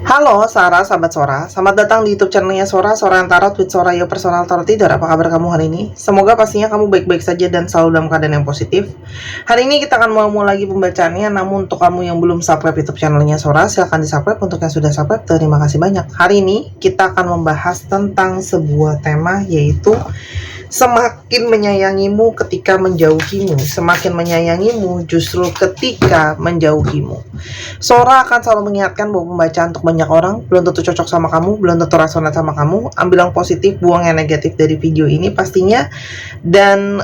Halo Sarah, sahabat Sora. Selamat datang di YouTube channelnya Sora, Sora yang Tarot with Sora, your personal tarot reader. Apa kabar kamu hari ini? Semoga pastinya kamu baik-baik saja dan selalu dalam keadaan yang positif. Hari ini kita akan mulai lagi pembacaannya. Namun untuk kamu yang belum subscribe YouTube channelnya Sora, silahkan di subscribe. Untuk yang sudah subscribe, terima kasih banyak. Hari ini kita akan membahas tentang sebuah tema, yaitu semakin menyayangimu ketika menjauhimu, semakin menyayangimu justru ketika menjauhimu. Sora akan selalu mengingatkan bahwa pembacaan untuk banyak orang belum tentu cocok sama kamu, belum tentu resonate sama kamu. Ambil yang positif, buang yang negatif dari video ini pastinya. Dan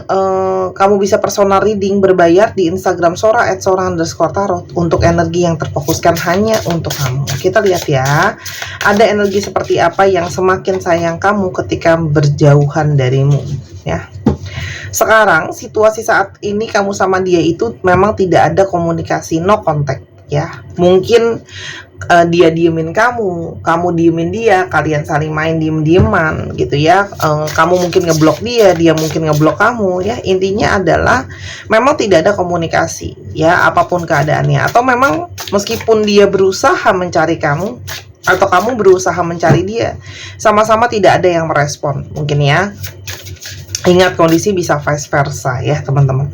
kamu bisa personal reading berbayar di Instagram Sora @sora_tarot untuk energi yang terfokuskan hanya untuk kamu. Kita lihat ya, ada energi seperti apa yang semakin sayang kamu ketika berjauhan darimu, ya. Sekarang situasi saat ini kamu sama dia itu memang tidak ada komunikasi, no contact, ya. Mungkin dia diemin kamu diemin dia, kalian saling main diem-dieman gitu ya. Kamu mungkin ngeblok dia mungkin ngeblok kamu, ya. Intinya adalah memang tidak ada komunikasi, ya, apapun keadaannya. Atau memang meskipun dia berusaha mencari kamu atau kamu berusaha mencari dia, sama-sama tidak ada yang merespon mungkin, ya. Ingat, kondisi bisa vice versa ya teman-teman.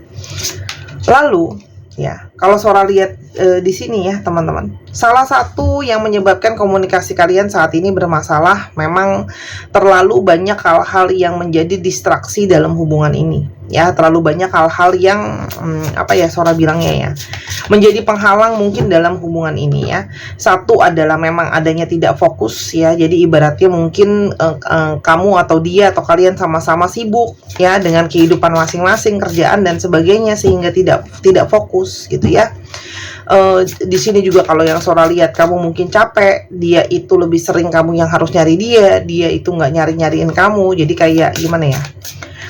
Lalu ya, kalau Sora lihat di sini ya teman-teman, salah satu yang menyebabkan komunikasi kalian saat ini bermasalah memang terlalu banyak hal-hal yang menjadi distraksi dalam hubungan ini, ya. Terlalu banyak hal-hal yang Sora bilangnya ya, menjadi penghalang mungkin dalam hubungan ini, ya. Satu adalah memang adanya tidak fokus, ya. Jadi ibaratnya mungkin kamu atau dia atau kalian sama-sama sibuk ya dengan kehidupan masing-masing, kerjaan dan sebagainya, sehingga tidak fokus gitu ya. Di sini juga kalau yang Sora lihat, kamu mungkin capek, dia itu lebih sering kamu yang harus nyari dia itu nggak nyariin kamu. Jadi kayak gimana ya,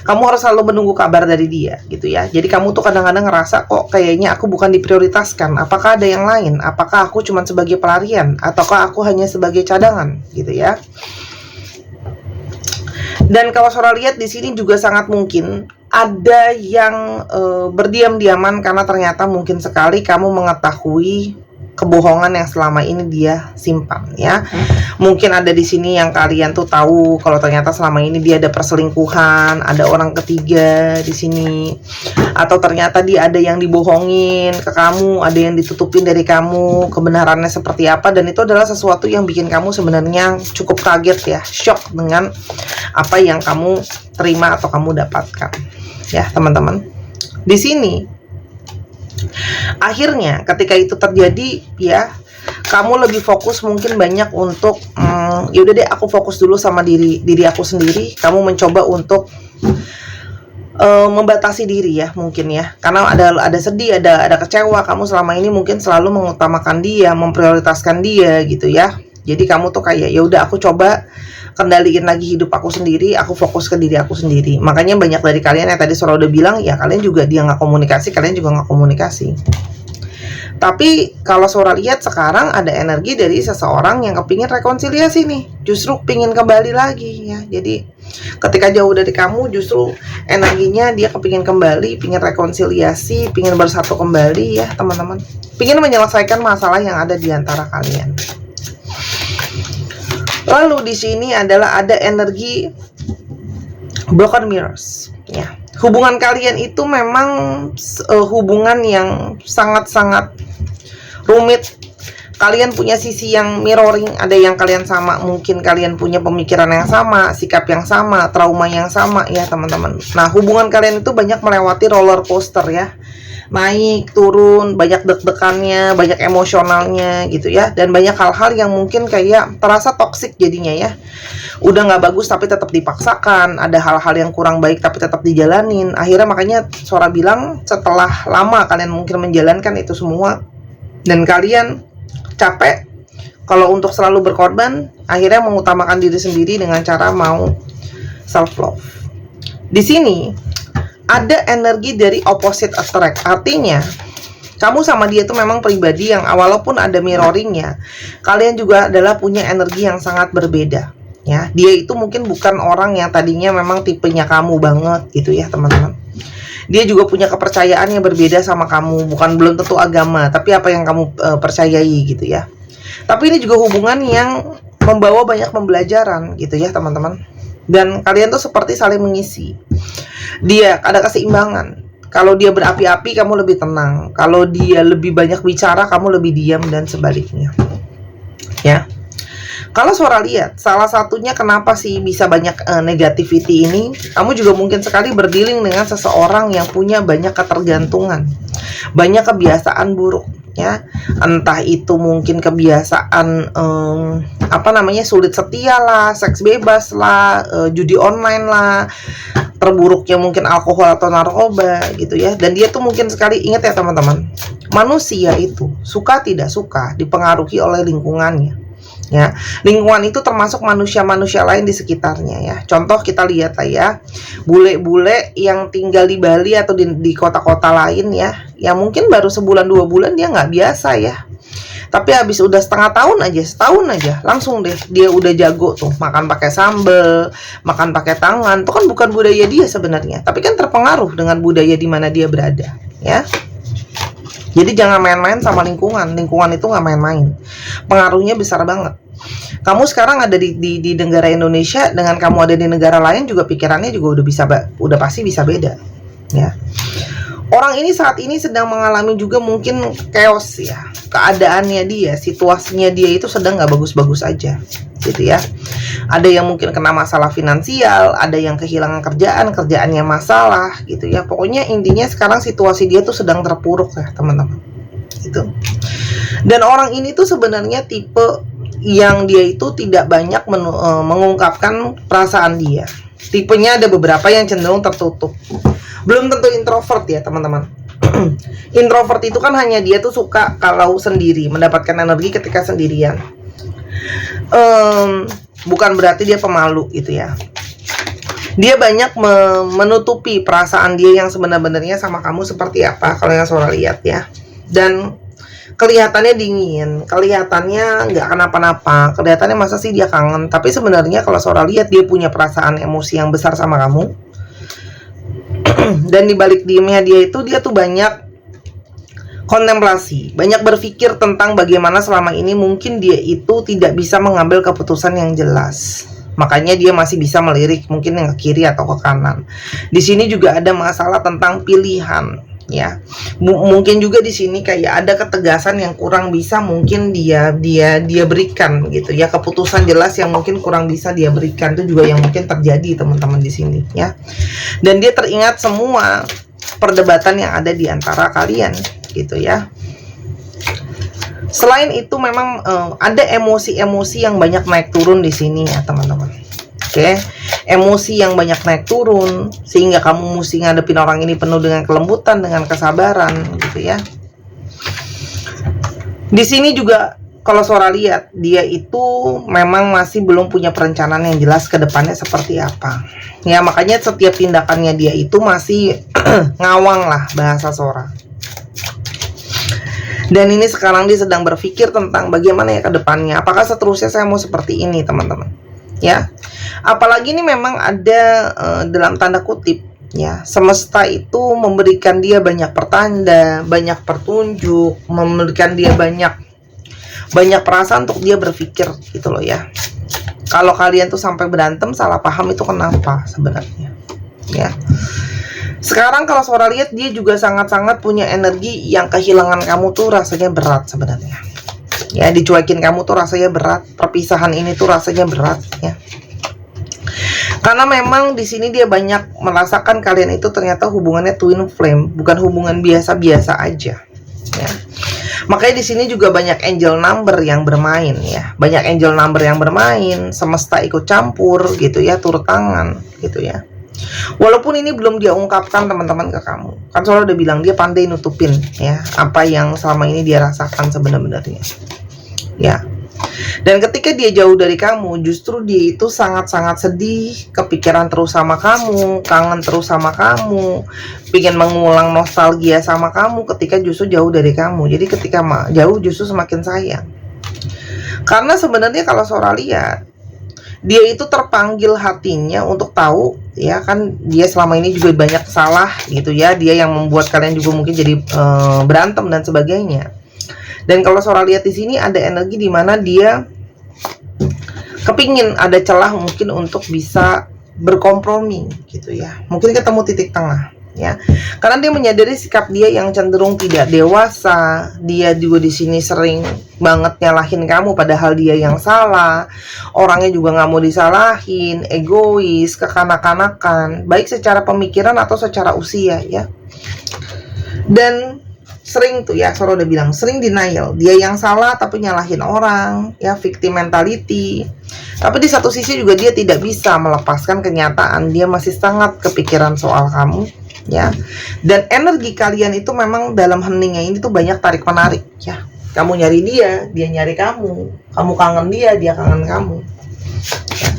kamu harus selalu menunggu kabar dari dia gitu ya. Jadi kamu tuh kadang-kadang ngerasa, kok kayaknya aku bukan diprioritaskan. Apakah ada yang lain? Apakah aku cuma sebagai pelarian? Ataukah aku hanya sebagai cadangan gitu ya. Dan kalau Sora lihat di sini juga sangat mungkin ada yang berdiam-diaman karena ternyata mungkin sekali kamu mengetahui kebohongan yang selama ini dia simpan, ya. Mungkin ada di sini yang kalian tuh tahu kalau ternyata selama ini dia ada perselingkuhan, ada orang ketiga di sini, atau ternyata dia ada yang dibohongin ke kamu, ada yang ditutupin dari kamu kebenarannya seperti apa. Dan itu adalah sesuatu yang bikin kamu sebenarnya cukup kaget ya, shock dengan apa yang kamu terima atau kamu dapatkan, ya teman-teman. Di sini akhirnya ketika itu terjadi, ya, kamu lebih fokus mungkin banyak untuk yaudah deh, aku fokus dulu sama diri aku sendiri. Kamu mencoba untuk membatasi diri ya mungkin ya, karena ada sedih, ada kecewa. Kamu selama ini mungkin selalu mengutamakan dia, memprioritaskan dia gitu ya. Jadi kamu tuh kayak, ya udah, aku coba kendaliin lagi hidup aku sendiri, aku fokus ke diri aku sendiri. Makanya banyak dari kalian yang tadi Sora udah bilang, ya kalian juga, dia nggak komunikasi, kalian juga nggak komunikasi. Tapi kalau Sora lihat sekarang ada energi dari seseorang yang kepingin rekonsiliasi nih, justru pingin kembali lagi ya. Jadi ketika jauh dari kamu, justru energinya dia kepingin kembali, pingin rekonsiliasi, pingin bersatu kembali ya teman-teman. Pingin menyelesaikan masalah yang ada di antara kalian. Lalu di sini adalah ada energi broken mirrors, ya. Hubungan kalian itu memang hubungan yang sangat-sangat rumit. Kalian punya sisi yang mirroring, ada yang kalian sama, mungkin kalian punya pemikiran yang sama, sikap yang sama, trauma yang sama ya teman-teman. Nah, hubungan kalian itu banyak melewati roller coaster ya. Naik turun, banyak deg-degannya, banyak emosionalnya gitu ya. Dan banyak hal-hal yang mungkin kayak terasa toksik jadinya ya. Udah nggak bagus tapi tetap dipaksakan, ada hal-hal yang kurang baik tapi tetap dijalanin. Akhirnya makanya Sora bilang, setelah lama kalian mungkin menjalankan itu semua dan kalian capek kalau untuk selalu berkorban, akhirnya mengutamakan diri sendiri dengan cara mau self love. Di sini ada energi dari opposite attract. Artinya kamu sama dia itu memang pribadi yang walaupun ada mirroringnya, kalian juga adalah punya energi yang sangat berbeda ya. Dia itu mungkin bukan orang yang tadinya memang tipenya kamu banget gitu ya teman-teman. Dia juga punya kepercayaan yang berbeda sama kamu, belum tentu agama, tapi apa yang kamu percayai gitu ya. Tapi ini juga hubungan yang membawa banyak pembelajaran gitu ya teman-teman. Dan kalian tuh seperti saling mengisi. Dia ada keseimbangan. Kalau dia berapi-api, kamu lebih tenang. Kalau dia lebih banyak bicara, kamu lebih diam, dan sebaliknya. Ya. Kalau suara lihat, salah satunya kenapa sih bisa banyak negativity ini, kamu juga mungkin sekali berdealing dengan seseorang yang punya banyak ketergantungan, banyak kebiasaan buruk, ya. Entah itu mungkin kebiasaan sulit setia lah, seks bebas lah, judi online lah, terburuknya mungkin alkohol atau narkoba gitu ya. Dan dia tuh mungkin sekali, ingat ya teman-teman, manusia itu suka tidak suka dipengaruhi oleh lingkungannya. Ya, lingkungan itu termasuk manusia-manusia lain di sekitarnya ya. Contoh kita lihat lah ya, bule-bule yang tinggal di Bali atau di kota-kota lain ya, yang mungkin baru sebulan 2 bulan dia nggak biasa ya. Tapi habis udah setahun aja, langsung deh dia udah jago tuh, makan pakai sambel, makan pakai tangan. Itu kan bukan budaya dia sebenarnya, tapi kan terpengaruh dengan budaya di mana dia berada ya. Jadi jangan main-main sama lingkungan. Lingkungan itu nggak main-main. Pengaruhnya besar banget. Kamu sekarang ada di negara Indonesia, dengan kamu ada di negara lain juga pikirannya juga udah pasti bisa beda. Ya. Orang ini saat ini sedang mengalami juga mungkin chaos ya. Keadaannya dia, situasinya dia itu sedang nggak bagus-bagus aja, gitu ya. Ada yang mungkin kena masalah finansial, ada yang kehilangan kerjaannya masalah, gitu ya. Pokoknya intinya sekarang situasi dia tuh sedang terpuruk ya teman-teman. Gitu. Dan orang ini tuh sebenarnya tipe yang dia itu tidak banyak mengungkapkan perasaan dia. Tipenya ada beberapa yang cenderung tertutup. Belum tentu introvert ya teman-teman. Introvert itu kan hanya dia tuh suka kalau sendiri, mendapatkan energi ketika sendirian. Bukan berarti dia pemalu gitu ya. Dia banyak menutupi perasaan dia yang sebenarnya sama kamu seperti apa, kalau yang Sora lihat ya. Dan kelihatannya dingin, kelihatannya nggak kenapa-napa, kelihatannya masa sih dia kangen. Tapi sebenarnya kalau Sora lihat, dia punya perasaan emosi yang besar sama kamu. Dan dibalik diemnya dia tuh banyak kontemplasi, banyak berpikir tentang bagaimana selama ini mungkin dia itu tidak bisa mengambil keputusan yang jelas. Makanya dia masih bisa melirik mungkin yang ke kiri atau ke kanan. Di sini juga ada masalah tentang pilihan, ya. Mungkin juga di sini kayak ada ketegasan yang kurang bisa mungkin dia berikan gitu ya. Keputusan jelas yang mungkin kurang bisa dia berikan, itu juga yang mungkin terjadi teman-teman di sini ya. Dan dia teringat semua perdebatan yang ada di antara kalian gitu ya. Selain itu memang ada emosi-emosi yang banyak naik turun di sini ya teman-teman. Oke, emosi yang banyak naik turun sehingga kamu mesti ngadepin orang ini penuh dengan kelembutan, dengan kesabaran gitu ya. Di sini juga kalau Sora lihat, dia itu memang masih belum punya perencanaan yang jelas ke depannya seperti apa. Ya, makanya setiap tindakannya dia itu masih ngawang lah bahasa Sora. Dan ini sekarang dia sedang berpikir tentang bagaimana ya ke depannya. Apakah seterusnya saya mau seperti ini, teman-teman? Ya. Apalagi ini memang ada dalam tanda kutip ya, semesta itu memberikan dia banyak pertanda, banyak petunjuk, memberikan dia banyak perasaan untuk dia berpikir gitu loh ya. Kalau kalian tuh sampai berantem, salah paham itu kenapa sebenarnya? Ya. Sekarang kalau Sora lihat, dia juga sangat-sangat punya energi yang kehilangan kamu tuh rasanya berat sebenarnya. Ya, dicuekin kamu tuh rasanya berat, perpisahan ini tuh rasanya berat ya. Karena memang di sini dia banyak merasakan kalian itu ternyata hubungannya twin flame, bukan hubungan biasa-biasa aja ya. Makanya di sini juga banyak angel number yang bermain ya. Banyak angel number yang bermain, semesta ikut campur gitu ya, turut tangan gitu ya. Walaupun ini belum dia ungkapkan teman-teman ke kamu. Kan Sora udah bilang dia pandai nutupin ya apa yang selama ini dia rasakan sebenarnya. Ya. Dan ketika dia jauh dari kamu, justru dia itu sangat-sangat sedih, kepikiran terus sama kamu, kangen terus sama kamu, pengen mengulang nostalgia sama kamu ketika justru jauh dari kamu. Jadi ketika jauh justru semakin sayang. Karena sebenarnya kalau Sora lihat, dia itu terpanggil hatinya untuk tahu ya, kan dia selama ini juga banyak salah gitu ya, dia yang membuat kalian juga mungkin jadi berantem dan sebagainya. Dan kalau Sora lihat di sini ada energi di mana dia kepingin ada celah mungkin untuk bisa berkompromi gitu ya, mungkin ketemu titik tengah ya, karena dia menyadari sikap dia yang cenderung tidak dewasa. Dia juga di sini sering banget nyalahin kamu padahal dia yang salah, orangnya juga nggak mau disalahin, egois, kekanak-kanakan, baik secara pemikiran atau secara usia ya. Dan sering tuh ya, Sora udah bilang sering denial, dia yang salah tapi nyalahin orang ya, victim mentality. Tapi di satu sisi juga dia tidak bisa melepaskan kenyataan dia masih sangat kepikiran soal kamu ya. Dan energi kalian itu memang dalam heningnya ini tuh banyak tarik menarik ya, kamu nyari dia, dia nyari kamu kangen dia kangen kamu ya.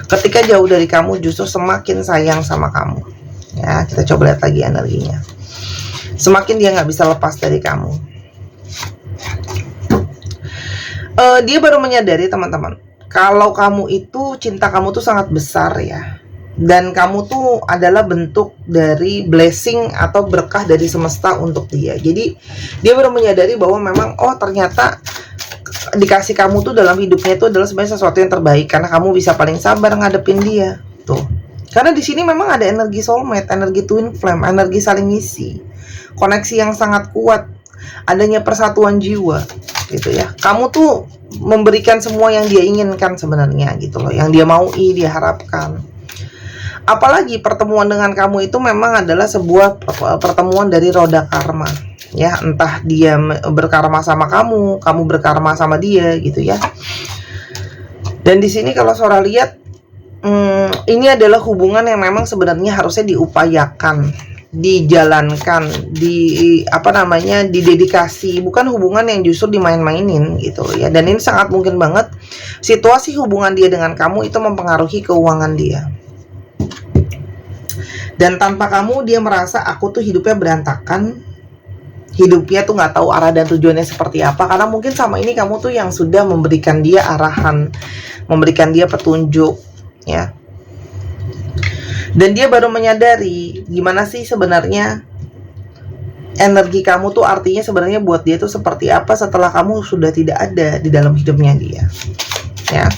Ketika jauh dari kamu justru semakin sayang sama kamu ya. Kita coba lihat lagi energinya, semakin dia nggak bisa lepas dari kamu. Dia baru menyadari teman-teman, kalau kamu itu, cinta kamu tuh sangat besar ya, dan kamu tuh adalah bentuk dari blessing atau berkah dari semesta untuk dia. Jadi dia baru menyadari bahwa memang oh ternyata dikasih kamu tuh dalam hidupnya itu adalah sebenarnya sesuatu yang terbaik, karena kamu bisa paling sabar ngadepin dia tuh. Karena di sini memang ada energi soulmate, energi twin flame, energi saling ngisi, koneksi yang sangat kuat, adanya persatuan jiwa gitu ya. Kamu tuh memberikan semua yang dia inginkan sebenarnya gitu loh, yang dia maui, dia harapkan. Apalagi pertemuan dengan kamu itu memang adalah sebuah pertemuan dari roda karma ya, entah dia berkarma sama kamu berkarma sama dia gitu ya. Dan di sini kalau Sora lihat, ini adalah hubungan yang memang sebenarnya harusnya diupayakan, dijalankan, didedikasi, bukan hubungan yang justru dimain-mainin gitu ya. Dan ini sangat mungkin banget situasi hubungan dia dengan kamu itu mempengaruhi keuangan dia. Dan tanpa kamu dia merasa aku tuh hidupnya berantakan, hidupnya tuh nggak tahu arah dan tujuannya seperti apa, karena mungkin sama ini kamu tuh yang sudah memberikan dia arahan, memberikan dia petunjuk ya. Dan dia baru menyadari gimana sih sebenarnya energi kamu tuh artinya sebenarnya buat dia tuh seperti apa setelah kamu sudah tidak ada di dalam hidupnya dia ya.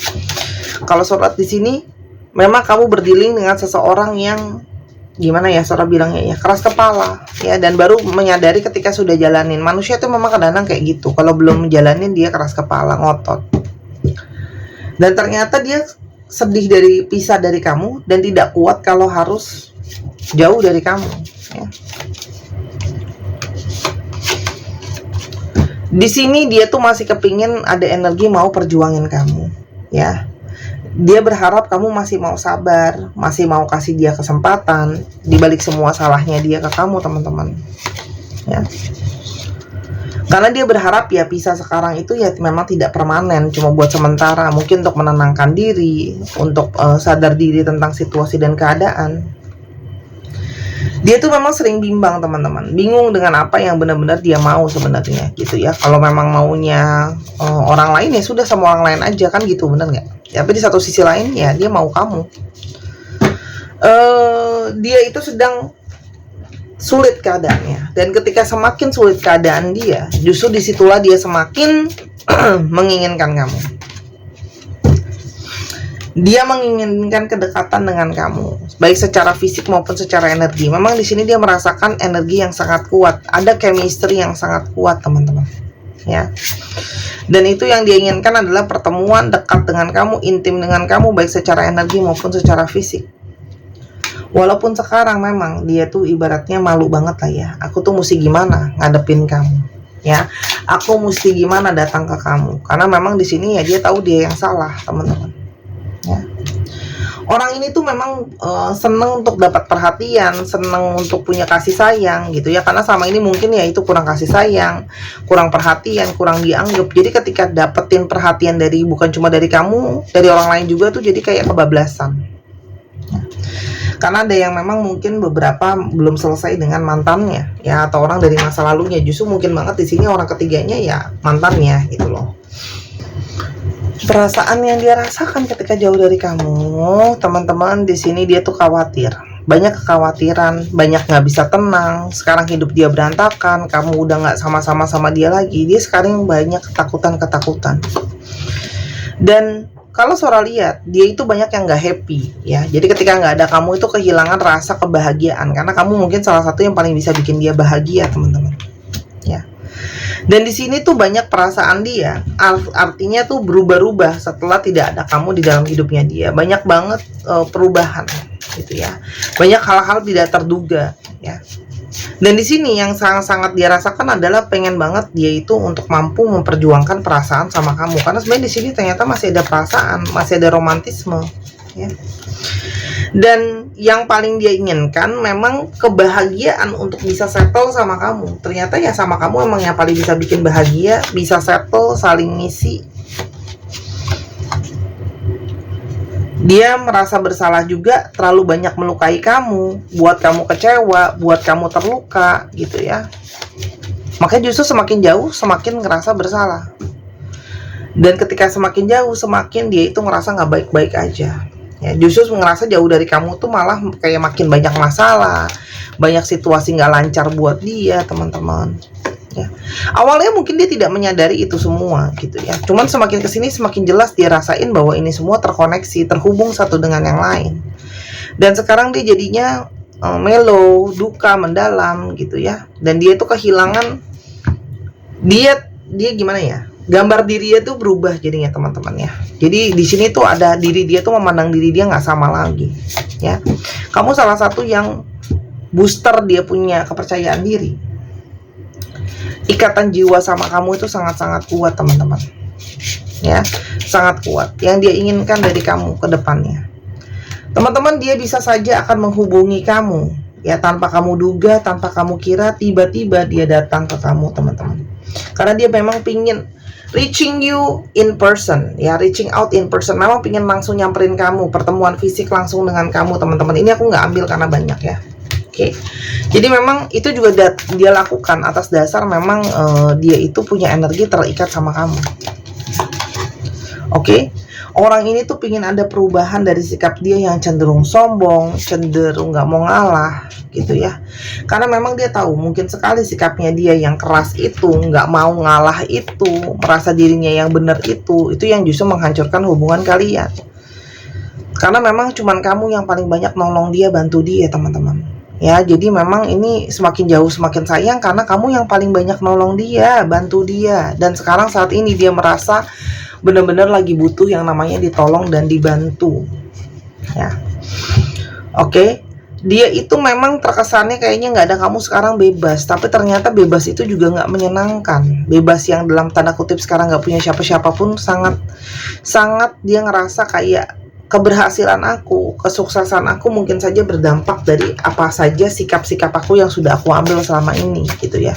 Kalau Sora di sini memang kamu berdealing dengan seseorang yang gimana ya, Sora bilangnya ya, keras kepala ya, dan baru menyadari ketika sudah jalanin. Manusia tuh memang kadang-kadang kayak gitu, kalau belum menjalanin dia keras kepala, ngotot. Dan ternyata dia sedih dari pisah dari kamu dan tidak kuat kalau harus jauh dari kamu ya. Di sini dia tuh masih kepingin ada energi mau perjuangin kamu ya. Dia berharap kamu masih mau sabar, masih mau kasih dia kesempatan dibalik semua salahnya dia ke kamu teman-teman ya. Karena dia berharap ya pisah sekarang itu ya memang tidak permanen, cuma buat sementara, mungkin untuk menenangkan diri, untuk sadar diri tentang situasi dan keadaan. Dia tuh memang sering bimbang teman-teman, bingung dengan apa yang benar-benar dia mau sebenarnya gitu ya. Kalau memang maunya orang lain ya sudah sama orang lain aja kan gitu, benar nggak? Ya, tapi di satu sisi lain ya dia mau kamu. Dia itu sedang sulit keadaannya, dan ketika semakin sulit keadaan dia, justru disitulah dia semakin menginginkan kamu. Dia menginginkan kedekatan dengan kamu, baik secara fisik maupun secara energi. Memang di sini dia merasakan energi yang sangat kuat, ada chemistry yang sangat kuat teman-teman ya. Dan itu yang dia inginkan adalah pertemuan dekat dengan kamu, intim dengan kamu, baik secara energi maupun secara fisik. Walaupun sekarang memang dia tuh ibaratnya malu banget lah ya, aku tuh mesti gimana ngadepin kamu ya, aku mesti gimana datang ke kamu, karena memang di sini ya dia tahu dia yang salah teman-teman ya. Orang ini tuh memang seneng untuk dapat perhatian, seneng untuk punya kasih sayang gitu ya, karena sama ini mungkin ya itu kurang kasih sayang, kurang perhatian, kurang dianggap. Jadi ketika dapetin perhatian dari bukan cuma dari kamu, dari orang lain juga tuh jadi kayak kebablasan ya. Karena ada yang memang mungkin beberapa belum selesai dengan mantannya ya, atau orang dari masa lalunya, justru mungkin banget di sini orang ketiganya ya mantannya gitu loh. Perasaan yang dia rasakan ketika jauh dari kamu, teman-teman, di sini dia tuh khawatir banyak kekhawatiran, banyak nggak bisa tenang. Sekarang hidup dia berantakan, kamu udah nggak sama-sama sama dia lagi. Dia sekarang banyak ketakutan. Dan kalau Sora lihat, dia itu banyak yang nggak happy ya. Jadi ketika nggak ada kamu itu kehilangan rasa kebahagiaan, karena kamu mungkin salah satu yang paling bisa bikin dia bahagia, teman-teman. Ya. Dan di sini tuh banyak perasaan dia, artinya tuh berubah-ubah setelah tidak ada kamu di dalam hidupnya dia. Banyak banget perubahan, gitu ya. Banyak hal-hal tidak terduga, ya. Dan di sini yang sangat-sangat dia rasakan adalah pengen banget dia itu untuk mampu memperjuangkan perasaan sama kamu, karena sebenarnya di sini ternyata masih ada perasaan, masih ada romantisme, ya. Dan yang paling dia inginkan memang kebahagiaan untuk bisa settle sama kamu. Ternyata ya sama kamu emang yang paling bisa bikin bahagia, bisa settle, saling ngisi. Dia merasa bersalah juga terlalu banyak melukai kamu, buat kamu kecewa, buat kamu terluka, gitu ya. Makanya justru semakin jauh semakin ngerasa bersalah. Dan ketika semakin jauh semakin dia itu ngerasa nggak baik-baik aja. Ya, justru ngerasa jauh dari kamu tuh malah kayak makin banyak masalah, banyak situasi nggak lancar buat dia, teman-teman. Ya. Awalnya mungkin dia tidak menyadari itu semua, gitu ya. Cuman semakin kesini semakin jelas dia rasain bahwa ini semua terkoneksi, terhubung satu dengan yang lain. Dan sekarang dia jadinya mellow, duka mendalam, gitu ya. Dan dia itu kehilangan dia gimana ya? Gambar diri dia tuh berubah jadinya, teman-teman ya. Jadi di sini tuh ada diri dia tuh memandang diri dia nggak sama lagi, ya. Kamu salah satu yang booster dia punya kepercayaan diri. Ikatan jiwa sama kamu itu sangat-sangat kuat, teman-teman. Ya, sangat kuat. Yang dia inginkan dari kamu ke depannya. Teman-teman, dia bisa saja akan menghubungi kamu, ya, tanpa kamu duga, tanpa kamu kira, tiba-tiba dia datang ke kamu, teman-teman. Karena dia memang pingin reaching you in person, ya, reaching out in person. Memang pingin langsung nyamperin kamu, pertemuan fisik langsung dengan kamu, teman-teman. Ini aku nggak ambil karena banyak ya. Oke. Jadi memang itu juga dia lakukan atas dasar memang dia itu punya energi terikat sama kamu. Oke. Orang ini tuh pingin ada perubahan dari sikap dia yang cenderung sombong, cenderung nggak mau ngalah, gitu ya. Karena memang dia tahu mungkin sekali sikapnya dia yang keras itu, nggak mau ngalah itu, merasa dirinya yang benar itu yang justru menghancurkan hubungan kalian. Karena memang cuman kamu yang paling banyak nolong dia, bantu dia, teman-teman. Ya, jadi memang ini semakin jauh semakin sayang karena kamu yang paling banyak nolong dia, bantu dia. Dan sekarang saat ini dia merasa benar-benar lagi butuh yang namanya ditolong dan dibantu, ya. Oke. Dia itu memang terkesannya kayaknya nggak ada kamu sekarang bebas, tapi ternyata bebas itu juga nggak menyenangkan. Bebas yang dalam tanda kutip sekarang nggak punya siapa-siapa pun sangat dia ngerasa kayak keberhasilan aku, kesuksesan aku mungkin saja berdampak dari apa saja sikap-sikap aku yang sudah aku ambil selama ini, gitu ya.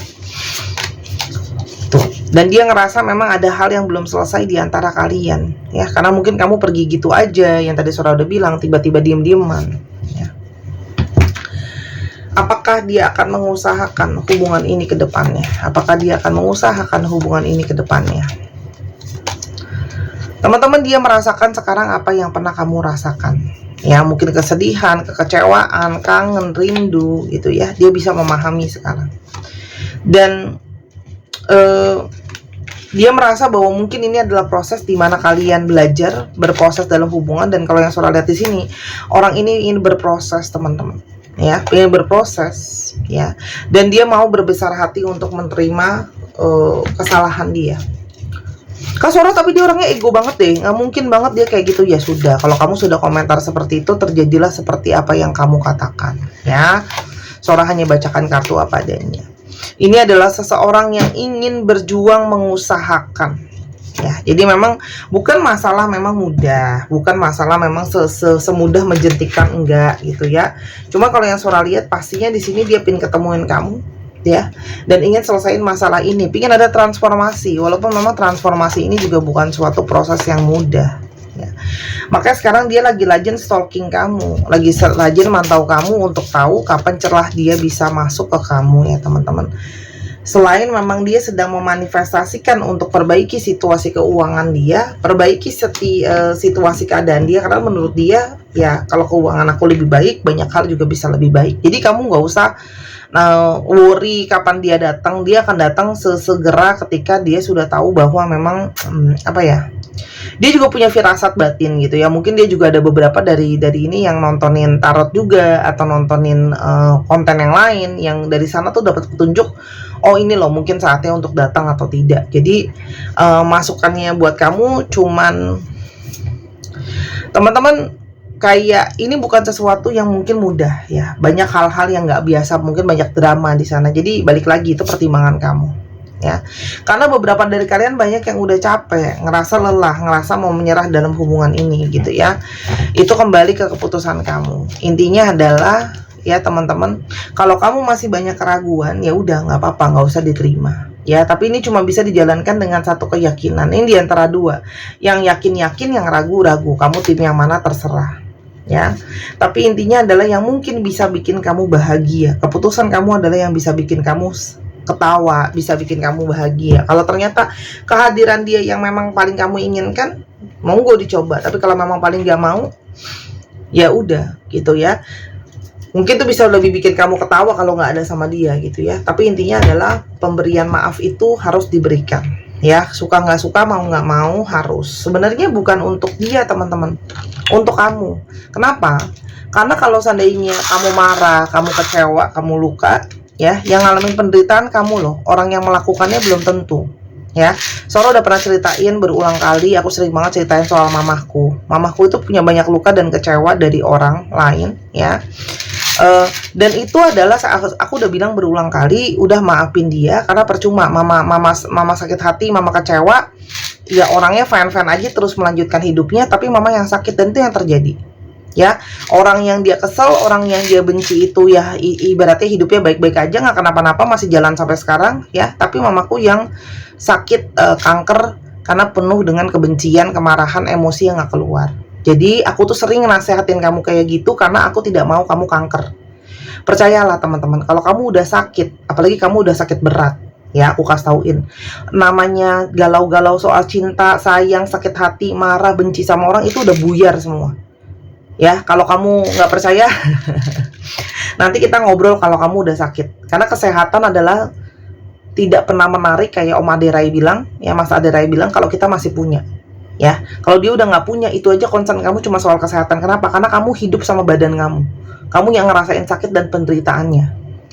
Tuh. Dan dia ngerasa memang ada hal yang belum selesai di antara kalian, ya, karena mungkin kamu pergi gitu aja, yang tadi Sora udah bilang, tiba-tiba diem-dieman, ya. Apakah dia akan mengusahakan hubungan ini ke depannya? Apakah dia akan mengusahakan hubungan ini ke depannya? Teman-teman, dia merasakan sekarang apa yang pernah kamu rasakan, ya, mungkin kesedihan, kekecewaan, kangen, rindu, gitu ya. Dia bisa memahami sekarang. Dan dia merasa bahwa mungkin ini adalah proses di mana kalian belajar berproses dalam hubungan. Dan kalau yang Sora lihat di sini, orang ini ingin berproses, teman-teman, ya, ingin berproses, ya. Dan dia mau berbesar hati untuk menerima kesalahan dia. Kak Sora, tapi dia orangnya ego banget deh, nggak mungkin banget dia kayak gitu. Ya sudah, kalau kamu sudah komentar seperti itu, terjadilah seperti apa yang kamu katakan, ya. Sora hanya bacakan kartu apa adanya. Ini adalah seseorang yang ingin berjuang mengusahakan, ya. Jadi memang bukan masalah memang mudah, bukan masalah memang semudah menjentikan, enggak, gitu ya. Cuma kalau yang Sora lihat pastinya di sini dia pingin ketemuin kamu, ya, dan ingin selesaiin masalah ini, pingin ada transformasi. Walaupun memang transformasi ini juga bukan suatu proses yang mudah, ya. Makanya sekarang dia lagi rajin stalking kamu, lagi rajin mantau kamu untuk tahu kapan celah dia bisa masuk ke kamu, ya, teman-teman. Selain memang dia sedang memanifestasikan untuk perbaiki situasi keuangan dia, perbaiki situasi keadaan dia, karena menurut dia ya kalau keuangan aku lebih baik, banyak hal juga bisa lebih baik. Jadi kamu nggak usah worry kapan dia datang. Dia akan datang sesegera ketika dia sudah tahu bahwa memang dia juga punya firasat batin gitu ya. Mungkin dia juga ada beberapa dari ini yang nontonin tarot juga, atau nontonin konten yang lain, yang dari sana tuh dapat petunjuk, oh ini loh mungkin saatnya untuk datang atau tidak. Jadi masukannya buat kamu cuman, teman-teman, kayak ini bukan sesuatu yang mungkin mudah ya. Banyak hal-hal yang nggak biasa, mungkin banyak drama di sana. Jadi balik lagi, itu pertimbangan kamu ya. Karena beberapa dari kalian banyak yang udah capek, ngerasa lelah, ngerasa mau menyerah dalam hubungan ini gitu ya. Itu kembali ke keputusan kamu. Intinya adalah ya teman-teman, kalau kamu masih banyak keraguan, ya udah nggak apa-apa, nggak usah diterima ya. Tapi ini cuma bisa dijalankan dengan satu keyakinan. Ini diantara dua, yang yakin-yakin, yang ragu-ragu. Kamu tim yang mana terserah ya. Tapi intinya adalah yang mungkin bisa bikin kamu bahagia. Keputusan kamu adalah yang bisa bikin kamu ketawa, bisa bikin kamu bahagia. Kalau ternyata kehadiran dia yang memang paling kamu inginkan, monggo dicoba. Tapi kalau memang paling gak mau, ya udah gitu ya. Mungkin tuh bisa lebih bikin kamu ketawa kalau nggak ada sama dia gitu ya. Tapi intinya adalah pemberian maaf itu harus diberikan ya. Suka nggak suka, mau nggak mau, harus. Sebenarnya bukan untuk dia teman-teman, untuk kamu. Kenapa? Karena kalau seandainya kamu marah, kamu kecewa, kamu luka ya, yang ngalamin penderitaan kamu loh. Orang yang melakukannya belum tentu ya. Sora udah pernah ceritain berulang kali, aku sering banget ceritain soal mamahku. Mamahku itu punya banyak luka dan kecewa dari orang lain ya. Dan itu adalah aku udah bilang berulang kali, udah maafin dia, karena percuma. Mama sakit hati, mama kecewa, ya orangnya fine-fine aja terus melanjutkan hidupnya, tapi mama yang sakit. Dan itu yang terjadi ya. Orang yang dia kesel, orang yang dia benci itu ya ibaratnya hidupnya baik-baik aja, nggak kenapa-napa, masih jalan sampai sekarang ya. Tapi mamaku yang sakit kanker karena penuh dengan kebencian, kemarahan, emosi yang nggak keluar. Jadi aku tuh sering nasehatin kamu kayak gitu karena aku tidak mau kamu kanker. Percayalah teman-teman, kalau kamu udah sakit, apalagi kamu udah sakit berat ya, aku kasih tauin, namanya galau-galau soal cinta, sayang, sakit hati, marah, benci sama orang, itu udah buyar semua ya. Kalau kamu nggak percaya nanti kita ngobrol kalau kamu udah sakit. Karena kesehatan adalah tidak pernah menarik, kayak Om Aderai bilang ya, Mas Aderai bilang, kalau kita masih punya ya. Kalau dia udah nggak punya, itu aja concern kamu cuma soal kesehatan. Kenapa? Karena kamu hidup sama badan kamu yang ngerasain sakit dan penderitaannya,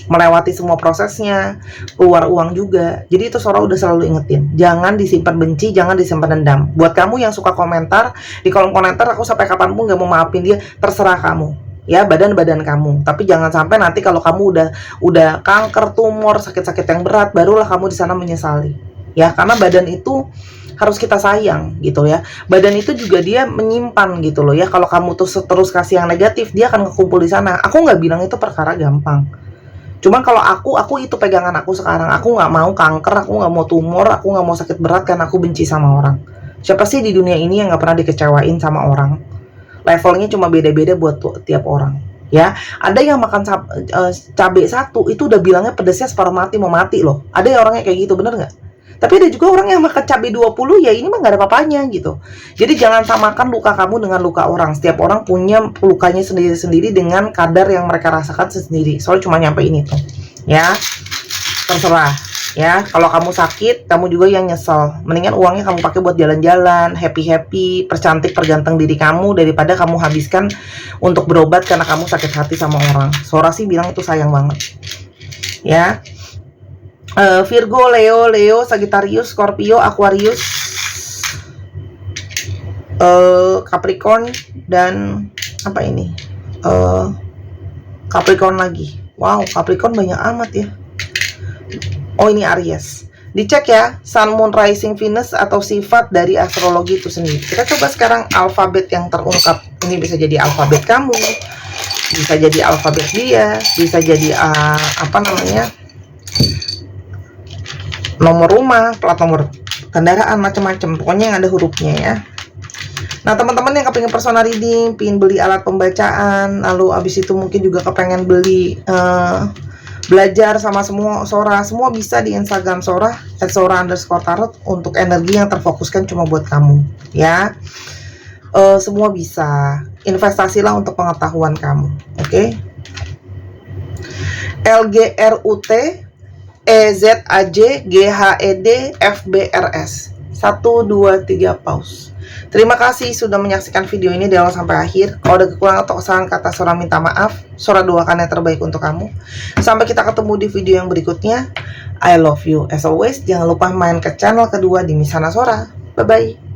melewati semua prosesnya, keluar uang juga. Jadi itu Sora udah selalu ingetin, jangan disimpan benci, jangan disimpan dendam. Buat kamu yang suka komentar di kolom komentar, aku sampai kapanpun nggak mau maafin dia, terserah kamu ya, badan kamu. Tapi jangan sampai nanti kalau kamu udah kanker, tumor, sakit-sakit yang berat, barulah kamu di sana menyesali ya. Karena badan itu harus kita sayang gitu ya. Badan itu juga dia menyimpan gitu loh ya. Kalau kamu terus kasih yang negatif, dia akan kekumpul di sana. Aku nggak bilang itu perkara gampang. Cuman kalau aku itu pegangan aku sekarang. Aku nggak mau kanker, aku nggak mau tumor, aku nggak mau sakit berat karena aku benci sama orang. Siapa sih di dunia ini yang nggak pernah dikecewain sama orang? Levelnya cuma beda-beda buat tiap orang ya. Ada yang makan cabai satu itu udah bilangnya pedasnya separuh mati, mau mati loh. Ada yang orangnya kayak gitu, bener nggak? Tapi ada juga orang yang makan cabai 20, ya ini mah gak ada apa-apanya gitu. Jadi jangan samakan luka kamu dengan luka orang. Setiap orang punya lukanya sendiri-sendiri dengan kadar yang mereka rasakan sendiri. Soalnya cuma nyampe ini tuh ya. Terserah ya. Kalau kamu sakit, kamu juga yang nyesel. Mendingan uangnya kamu pakai buat jalan-jalan, happy-happy, percantik, perganteng diri kamu, daripada kamu habiskan untuk berobat karena kamu sakit hati sama orang. Sora sih bilang itu sayang banget ya. Virgo, Leo, Sagittarius, Scorpio, Aquarius, Capricorn, dan apa ini? Capricorn lagi. Wow, Capricorn banyak amat ya. Oh, ini Aries. Dicek ya, Sun, Moon, Rising, Venus atau sifat dari astrologi itu sendiri. Kita coba sekarang alfabet yang terungkap. Ini bisa jadi alfabet kamu, bisa jadi alfabet dia, bisa jadi nomor rumah, plat nomor kendaraan, macam-macam. Pokoknya yang ada hurufnya ya. Nah, teman-teman yang kepengen personal reading, pengen beli alat pembacaan, lalu abis itu mungkin juga kepengen beli belajar sama semua bisa di Instagram Sora @sora_tarot untuk energi yang terfokuskan cuma buat kamu ya. Semua bisa, investasilah untuk pengetahuan kamu, oke? LGRUT EZAJGHED FBRS 1 2 3 pause. Terima kasih sudah menyaksikan video ini dari awal sampai akhir. Kalau ada kekurangan atau kesalahan kata, Sora minta maaf. Sora doakan yang terbaik untuk kamu. Sampai kita ketemu di video yang berikutnya. I love you as always. Jangan lupa main ke channel kedua di Misana Sora. Bye bye.